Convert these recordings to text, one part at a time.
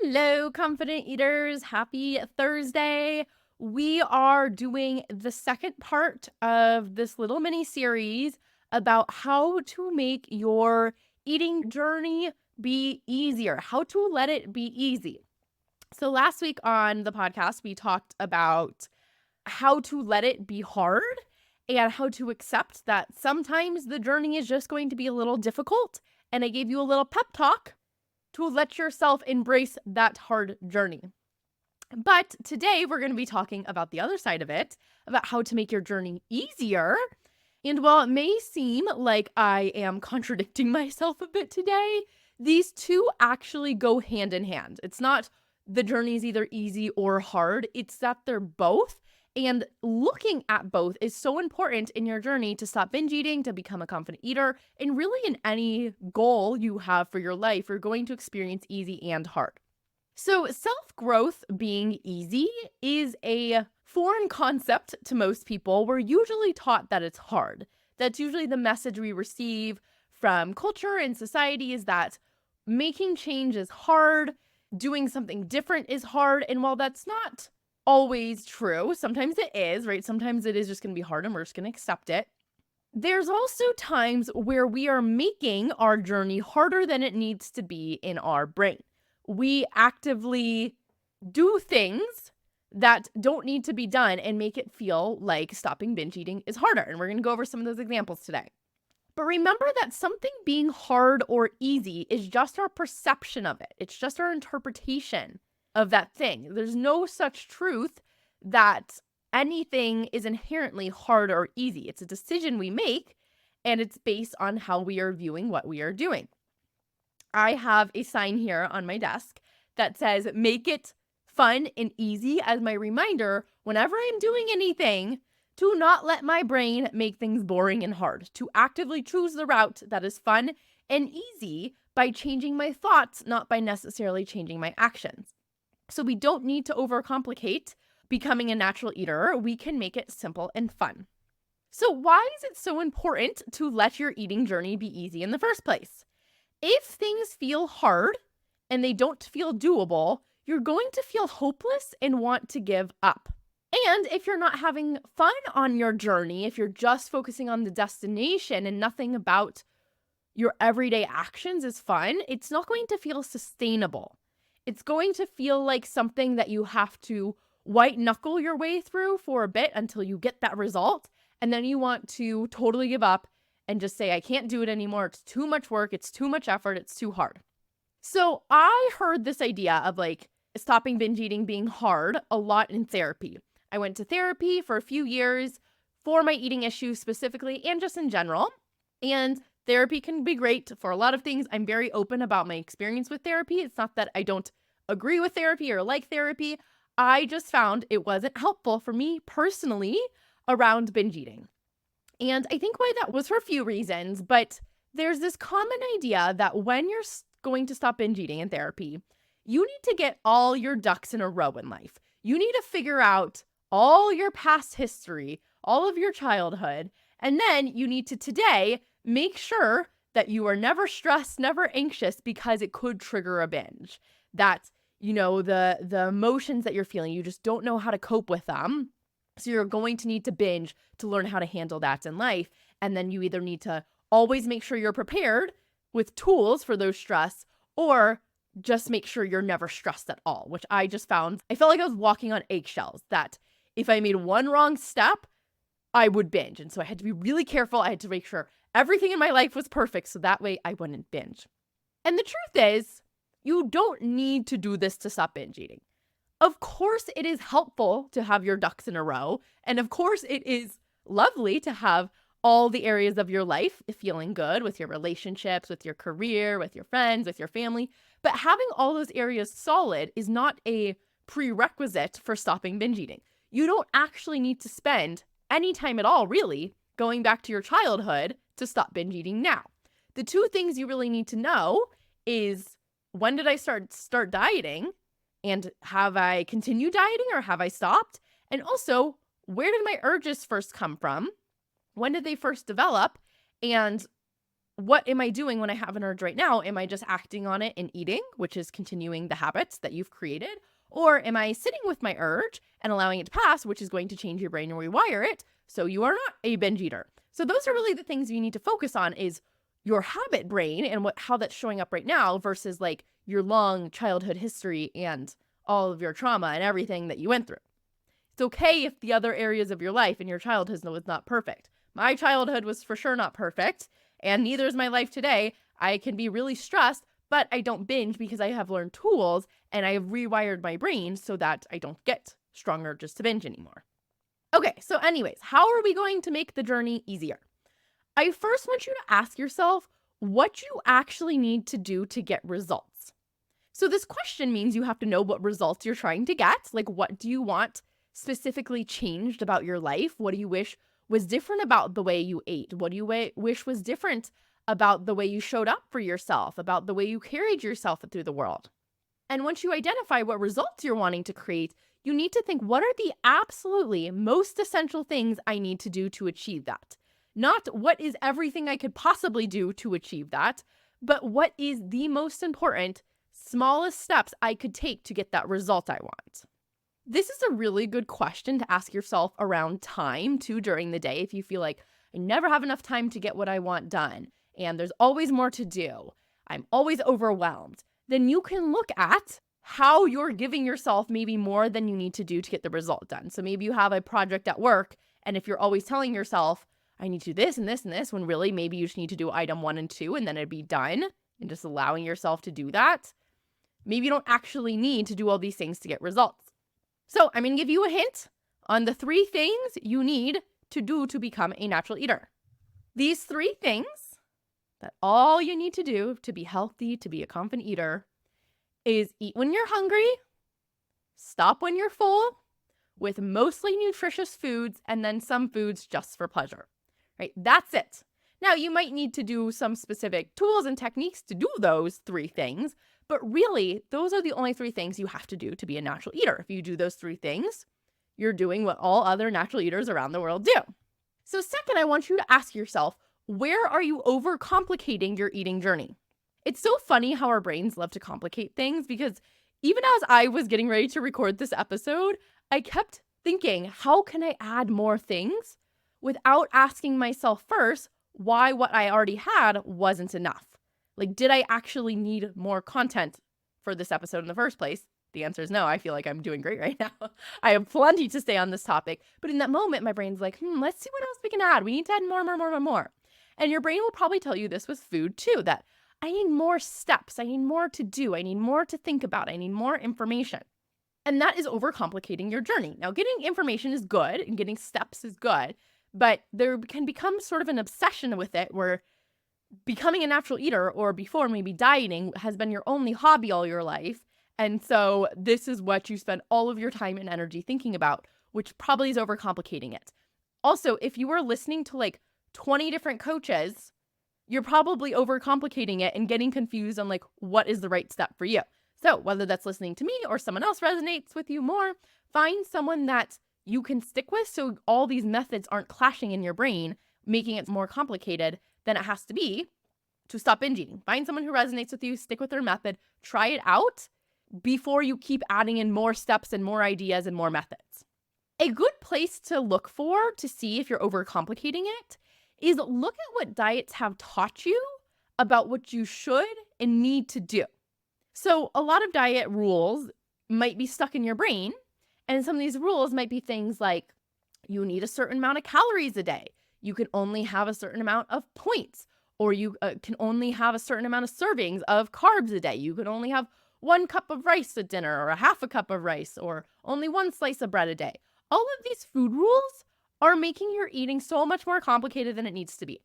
Hello, confident eaters. Happy Thursday. We are doing the second part of this little mini series about how to make your eating journey be easier, how to let it be easy. So, last week on the podcast, we talked about how to let it be hard and how to accept that sometimes the journey is just going to be a little difficult. And I gave you a little pep talk to let yourself embrace that hard journey. But today we're going to be talking about the other side of it, about how to make your journey easier. And while it may seem like I am contradicting myself a bit today, these two actually go hand in hand. It's not the journey is either easy or hard, it's that they're both. And looking at both is so important in your journey to stop binge eating, to become a confident eater, and really in any goal you have for your life, you're going to experience easy and hard. So, self-growth being easy is a foreign concept to most people. We're usually taught that it's hard. That's usually the message we receive from culture and society is that making change is hard, doing something different is hard. And while that's not always true, sometimes it is, right? Sometimes it is just going to be hard and we're just going to accept it. There's also times where we are making our journey harder than it needs to be in our brain. We actively do things that don't need to be done and make it feel like stopping binge eating is harder. And we're going to go over some of those examples today. But remember that something being hard or easy is just our perception of it. It's just our interpretation of that thing. There's no such truth that anything is inherently hard or easy. It's a decision we make, and it's based on how we are viewing what we are doing. I have a sign here on my desk that says, make it fun and easy as my reminder whenever I'm doing anything to not let my brain make things boring and hard, to actively choose the route that is fun and easy by changing my thoughts, not by necessarily changing my actions. So we don't need to overcomplicate becoming a natural eater. We can make it simple and fun. So why is it so important to let your eating journey be easy in the first place? If things feel hard and they don't feel doable, you're going to feel hopeless and want to give up. And if you're not having fun on your journey, if you're just focusing on the destination and nothing about your everyday actions is fun, it's not going to feel sustainable. It's going to feel like something that you have to white knuckle your way through for a bit until you get that result. And then you want to totally give up and just say, I can't do it anymore. It's too much work. It's too much effort. It's too hard. So I heard this idea of like stopping binge eating being hard a lot in therapy. I went to therapy for a few years for my eating issues specifically and just in general. And therapy can be great for a lot of things. I'm very open about my experience with therapy. It's not that I don't agree with therapy or like therapy. I just found it wasn't helpful for me personally around binge eating. And I think why that was for a few reasons, but there's this common idea that when you're going to stop binge eating in therapy, you need to get all your ducks in a row in life. You need to figure out all your past history, all of your childhood, and then you need to today make sure that you are never stressed, never anxious because it could trigger a binge. That, the emotions that you're feeling, you just don't know how to cope with them. So you're going to need to binge to learn how to handle that in life. And then you either need to always make sure you're prepared with tools for those stress, or just make sure you're never stressed at all, which I just found, I felt like I was walking on eggshells, that if I made one wrong step, I would binge. And so I had to be really careful. I had to make sure everything in my life was perfect so that way I wouldn't binge. And the truth is, you don't need to do this to stop binge eating. Of course, it is helpful to have your ducks in a row. And of course, it is lovely to have all the areas of your life feeling good with your relationships, with your career, with your friends, with your family. But having all those areas solid is not a prerequisite for stopping binge eating. You don't actually need to spend any time at all, really, going back to your childhood to stop binge eating now. The two things you really need to know is, when did I start dieting? And have I continued dieting or have I stopped? And also, where did my urges first come from? When did they first develop? And what am I doing when I have an urge right now? Am I just acting on it and eating, which is continuing the habits that you've created? Or am I sitting with my urge and allowing it to pass, which is going to change your brain and rewire it so you are not a binge eater? So those are really the things you need to focus on is your habit brain and how that's showing up right now versus like your long childhood history and all of your trauma and everything that you went through. It's okay if the other areas of your life and your childhood was not perfect. My childhood was for sure not perfect, and neither is my life today. I can be really stressed, but I don't binge because I have learned tools and I have rewired my brain so that I don't get strong urges to binge anymore. Okay, so anyways, how are we going to make the journey easier? I first want you to ask yourself what you actually need to do to get results. So this question means you have to know what results you're trying to get. Like, what do you want specifically changed about your life? What do you wish was different about the way you ate? What do you wish was different about the way you showed up for yourself, about the way you carried yourself through the world? And once you identify what results you're wanting to create, you need to think, what are the absolutely most essential things I need to do to achieve that? Not what is everything I could possibly do to achieve that, but what is the most important, smallest steps I could take to get that result I want? This is a really good question to ask yourself around time too during the day. If you feel like I never have enough time to get what I want done and there's always more to do, I'm always overwhelmed, then you can look at how you're giving yourself maybe more than you need to do to get the result done. So maybe you have a project at work, and if you're always telling yourself, I need to do this and this and this, when really maybe you just need to do item 1 and 2 and then it'd be done, and just allowing yourself to do that. Maybe you don't actually need to do all these things to get results. So I'm going to give you a hint on the 3 things you need to do to become a natural eater. These 3 things that all you need to do to be healthy, to be a confident eater, is eat when you're hungry, stop when you're full, with mostly nutritious foods, and then some foods just for pleasure, right? That's it. Now, you might need to do some specific tools and techniques to do those 3 things, but really, those are the only 3 things you have to do to be a natural eater. If you do those 3 things, you're doing what all other natural eaters around the world do. So second, I want you to ask yourself, where are you overcomplicating your eating journey? It's so funny how our brains love to complicate things because even as I was getting ready to record this episode, I kept thinking, how can I add more things without asking myself first why what I already had wasn't enough? Like, did I actually need more content for this episode in the first place? The answer is no. I feel like I'm doing great right now. I have plenty to say on this topic. But in that moment, my brain's like, let's see what else we can add. We need to add more. And your brain will probably tell you this with food too, that I need more steps. I need more to do. I need more to think about. I need more information. And that is overcomplicating your journey. Now, getting information is good and getting steps is good, but there can become sort of an obsession with it where becoming a natural eater or before maybe dieting has been your only hobby all your life. And so this is what you spend all of your time and energy thinking about, which probably is overcomplicating it. Also, if you are listening to like 20 different coaches, you're probably overcomplicating it and getting confused on like what is the right step for you. So whether that's listening to me or someone else resonates with you more, find someone that you can stick with so all these methods aren't clashing in your brain, making it more complicated than it has to be to stop binge eating. Find someone who resonates with you, stick with their method, try it out before you keep adding in more steps and more ideas and more methods. A good place to look for to see if you're overcomplicating it is look at what diets have taught you about what you should and need to do. So a lot of diet rules might be stuck in your brain, and some of these rules might be things like you need a certain amount of calories a day. You can only have a certain amount of points, or you can only have a certain amount of servings of carbs a day. You can only have 1 cup of rice at dinner, or a half a cup of rice, or only 1 slice of bread a day. All of these food rules are making your eating so much more complicated than it needs to be.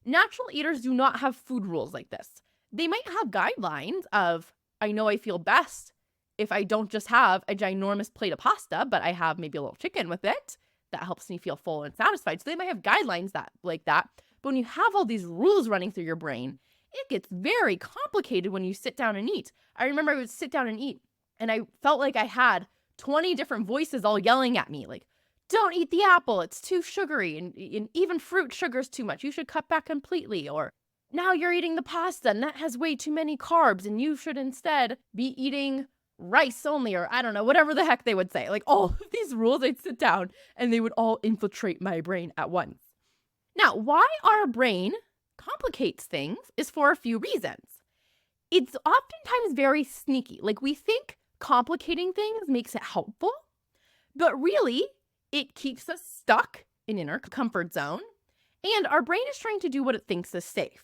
Natural eaters do not have food rules like this. They might have guidelines of, I know I feel best if I don't just have a ginormous plate of pasta, but I have maybe a little chicken with it. That helps me feel full and satisfied. So they might have guidelines like that. But when you have all these rules running through your brain, it gets very complicated when you sit down and eat. I remember I would sit down and eat, and I felt like I had 20 different voices all yelling at me, like, don't eat the apple, it's too sugary, and even fruit sugar's too much. You should cut back completely. Or now you're eating the pasta and that has way too many carbs and you should instead be eating rice only, or I don't know, whatever the heck they would say. Like all of these rules, I'd sit down and they would all infiltrate my brain at once. Now, why our brain complicates things is for a few reasons. It's oftentimes very sneaky. Like we think complicating things makes it helpful, but really it keeps us stuck in our comfort zone, and our brain is trying to do what it thinks is safe.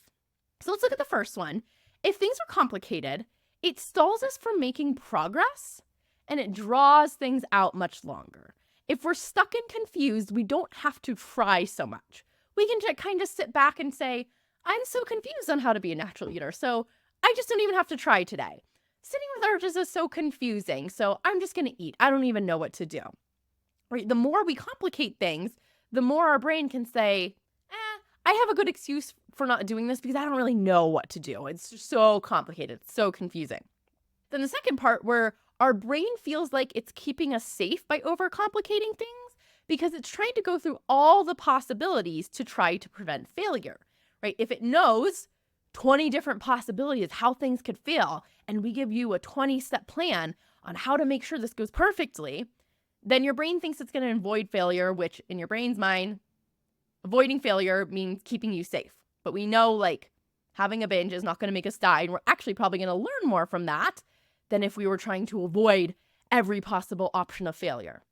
So let's look at the first one. If things are complicated, it stalls us from making progress and it draws things out much longer. If we're stuck and confused, we don't have to try so much. We can just kind of sit back and say, I'm so confused on how to be a natural eater, so I just don't even have to try today. Sitting with urges is so confusing, so I'm just going to eat. I don't even know what to do. Right? The more we complicate things, the more our brain can say, I have a good excuse for not doing this because I don't really know what to do. It's just so complicated, so confusing. Then the second part where our brain feels like it's keeping us safe by overcomplicating things because it's trying to go through all the possibilities to try to prevent failure, right? If it knows 20 different possibilities how things could fail and we give you a 20-step plan on how to make sure this goes perfectly, then your brain thinks it's going to avoid failure, which in your brain's mind, avoiding failure means keeping you safe. But we know like having a binge is not going to make us die. And we're actually probably going to learn more from that than if we were trying to avoid every possible option of failure.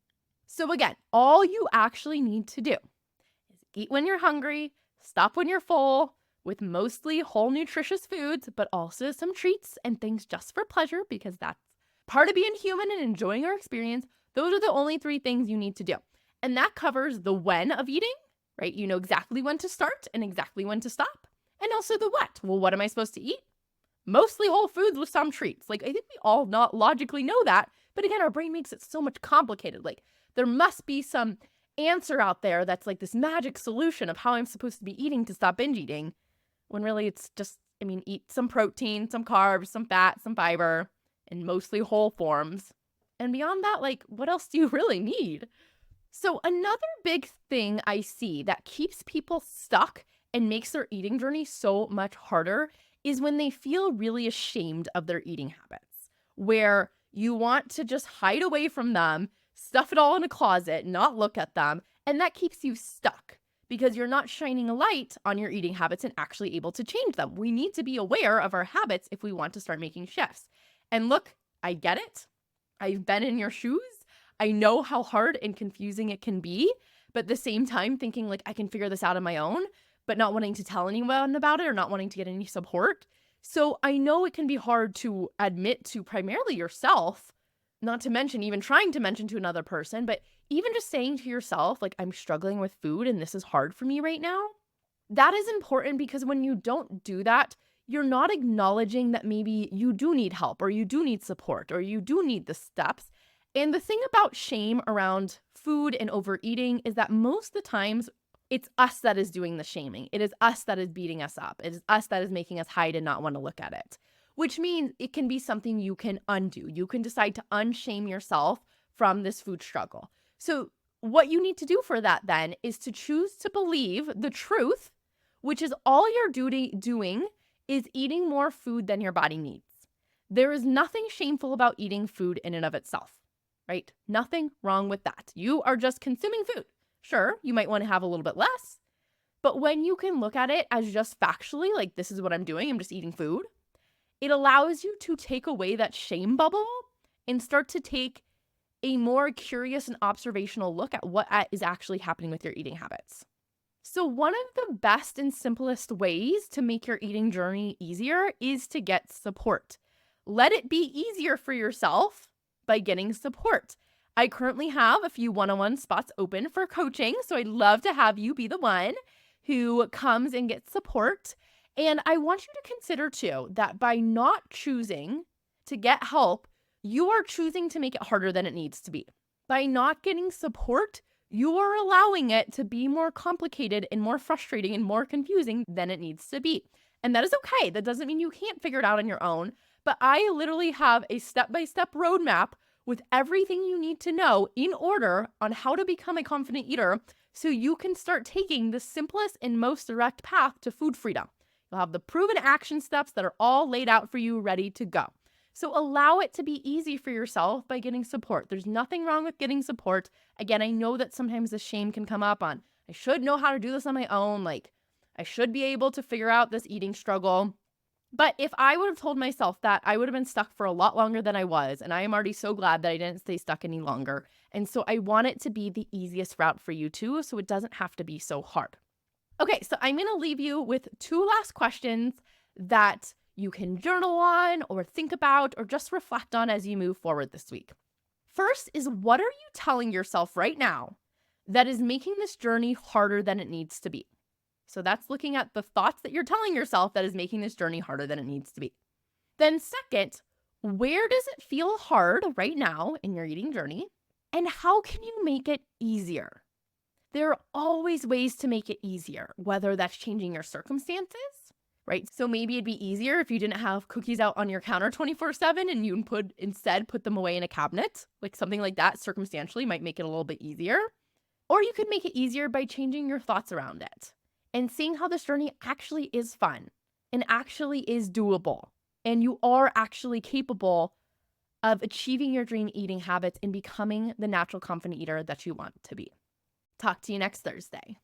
So again, all you actually need to do is eat when you're hungry, stop when you're full, with mostly whole nutritious foods, but also some treats and things just for pleasure because that's part of being human and enjoying our experience. Those are the only 3 things you need to do. And that covers the when of eating, right? You know exactly when to start and exactly when to stop. And also the what. Well, what am I supposed to eat? Mostly whole foods with some treats. Like, I think we all not logically know that. But again, our brain makes it so much complicated. Like, there must be some answer out there that's like this magic solution of how I'm supposed to be eating to stop binge eating. When really it's just, eat some protein, some carbs, some fat, some fiber, in mostly whole forms. And beyond that, like, what else do you really need? So another big thing I see that keeps people stuck and makes their eating journey so much harder is when they feel really ashamed of their eating habits, where you want to just hide away from them, stuff it all in a closet, not look at them, and that keeps you stuck because you're not shining a light on your eating habits and actually able to change them. We need to be aware of our habits if we want to start making shifts. And look, I get it. I've been in your shoes. I know how hard and confusing it can be, but at the same time thinking like I can figure this out on my own, but not wanting to tell anyone about it or not wanting to get any support. So I know it can be hard to admit to primarily yourself, not to mention even trying to mention to another person, but even just saying to yourself, like, I'm struggling with food and this is hard for me right now. That is important because when you don't do that, you're not acknowledging that maybe you do need help or you do need support or you do need the steps. And the thing about shame around food and overeating is that most of the times it's us that is doing the shaming. It is us that is beating us up. It is us that is making us hide and not want to look at it, which means it can be something you can undo. You can decide to unshame yourself from this food struggle. So what you need to do for that then is to choose to believe the truth, which is all you're doing is eating more food than your body needs. There is nothing shameful about eating food in and of itself, right? Nothing wrong with that. You are just consuming food. Sure, you might want to have a little bit less, but when you can look at it as just factually, like this is what I'm doing, I'm just eating food, it allows you to take away that shame bubble and start to take a more curious and observational look at what is actually happening with your eating habits. So one of the best and simplest ways to make your eating journey easier is to get support. Let it be easier for yourself by getting support. I currently have a few one-on-one spots open for coaching, so I'd love to have you be the one who comes and gets support. And I want you to consider too that by not choosing to get help, you are choosing to make it harder than it needs to be. By not getting support, you are allowing it to be more complicated and more frustrating and more confusing than it needs to be. And that is okay. That doesn't mean you can't figure it out on your own. But I literally have a step-by-step roadmap with everything you need to know in order on how to become a confident eater so you can start taking the simplest and most direct path to food freedom. You'll have the proven action steps that are all laid out for you, ready to go. So allow it to be easy for yourself by getting support. There's nothing wrong with getting support. Again, I know that sometimes the shame can come up on, I should know how to do this on my own. Like, I should be able to figure out this eating struggle. But if I would have told myself that, I would have been stuck for a lot longer than I was. And I am already so glad that I didn't stay stuck any longer. And so I want it to be the easiest route for you too, so it doesn't have to be so hard. Okay, so I'm going to leave you with 2 last questions that you can journal on or think about or just reflect on as you move forward this week. First is, what are you telling yourself right now that is making this journey harder than it needs to be? So that's looking at the thoughts that you're telling yourself that is making this journey harder than it needs to be. Then second, where does it feel hard right now in your eating journey? And how can you make it easier? There are always ways to make it easier, whether that's changing your circumstances, right? So maybe it'd be easier if you didn't have cookies out on your counter 24/7 and you instead put them away in a cabinet. Like something like that circumstantially might make it a little bit easier. Or you could make it easier by changing your thoughts around it and seeing how this journey actually is fun and actually is doable. And you are actually capable of achieving your dream eating habits and becoming the natural confident eater that you want to be. Talk to you next Thursday.